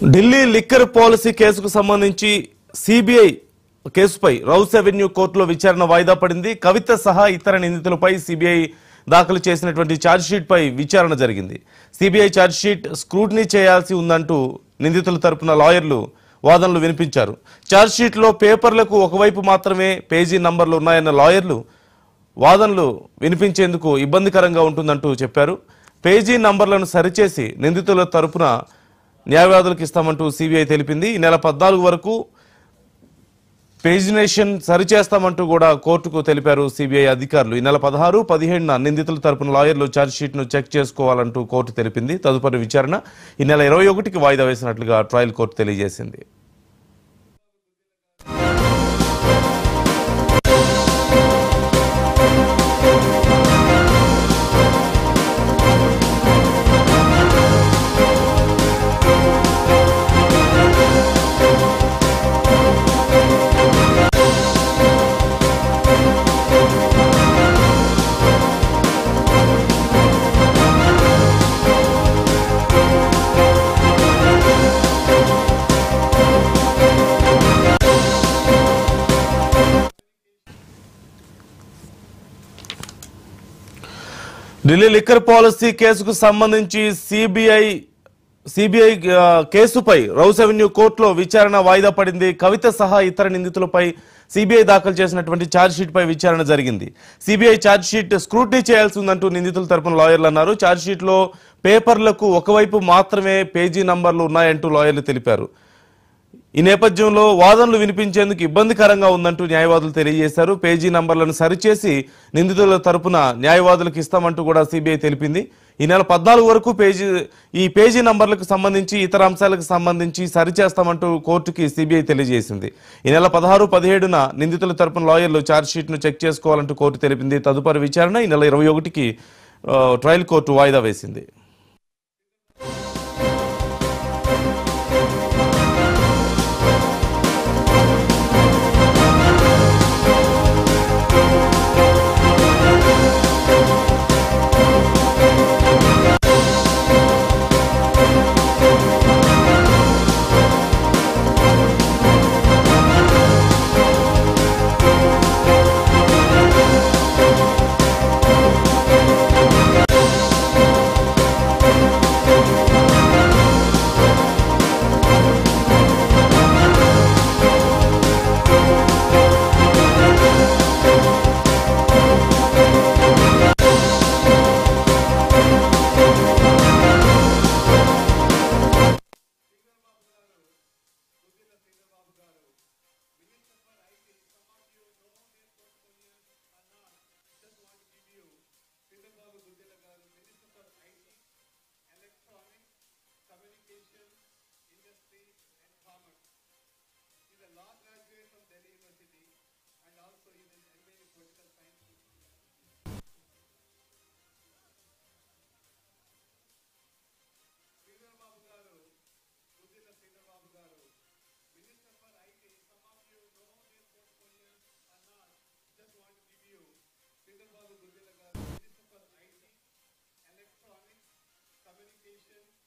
Delhi liquor policy కేసుకు సంబంధించి CBI కేసుపై రౌస్ అవెన్యూ కోర్టులో విచారణ వాయిదా పడింది. కవిత సహా ఇతర నిందితులపై సిబిఐ దాఖలు చేసినటువంటి ఛార్జ్షీట్ పై విచారణ జరిగింది. సిబిఐ ఛార్జ్షీట్ స్క్రూటినీ చేయాల్సి ఉందంటూ నిందితుల తరపున లాయర్లు వాదనలు వినిపించారు. ఛార్జ్షీట్లో పేపర్లకు ఒకవైపు మాత్రమే పేజీ నంబర్లు ఉన్నాయన్న లాయర్లు వాదనలు వినిపించేందుకు ఇబ్బందికరంగా ఉంటుందంటూ చెప్పారు. పేజీ నంబర్లను సరిచేసి నిందితుల తరపున న్యాయవాదులకు ఇస్తామంటూ సిబిఐ తెలిపింది. ఈ నెల 14 వరకు పేజినేషన్ సరిచేస్తామంటూ కూడా కోర్టుకు తెలిపారు సిబిఐ అధికారులు. ఈ నెల 16, 17న నిందితుల తరపున లాయర్లు ఛార్జ్షీట్ను చెక్ చేసుకోవాలంటూ కోర్టు తెలిపింది. తదుపరి విచారణ ఈ నెల 21కి వాయిదా వేసినట్లుగా ట్రయల్ కోర్టు తెలియజేసింది. ఢిల్లీ లిక్కర్ పాలసీ కేసుకు సంబంధించి సిబిఐ కేసుపై రౌస్ అవెన్యూ కోర్టులో విచారణ వాయిదా పడింది. కవిత సహా ఇతర నిందితులపై సిబిఐ దాఖలు చేసినటువంటి ఛార్జ్షీట్ పై విచారణ జరిగింది. సిబిఐ ఛార్జ్షీట్ స్క్రూటినీ చేయాల్సి ఉందంటూ నిందితుల తరపున లాయర్లు అన్నారు. ఛార్జ్షీట్లో పేపర్లకు ఒకవైపు మాత్రమే పేజీ నంబర్లు ఉన్నాయంటూ లాయర్లు తెలిపారు. ఈ నేపథ్యంలో వాదనలు వినిపించేందుకు ఇబ్బందికరంగా ఉందంటూ న్యాయవాదులు తెలియజేశారు. పేజీ నంబర్లను సరిచేసి నిందితుల తరపున న్యాయవాదులకు ఇస్తామంటూ కూడా సిబిఐ తెలిపింది. ఈ నెల 14 వరకు ఈ పేజీ నంబర్లకు సంబంధించి ఇతర అంశాలకు సంబంధించి సరిచేస్తామంటూ కోర్టుకి సిబిఐ తెలియజేసింది. ఈ నెల 16, 17న నిందితుల తరపున లాయర్లు ఛార్జ్షీట్ను చెక్ చేసుకోవాలంటూ కోర్టు తెలిపింది. తదుపరి విచారణ ఈ నెల 21కి ట్రయల్ కోర్టు వాయిదా వేసింది. Communication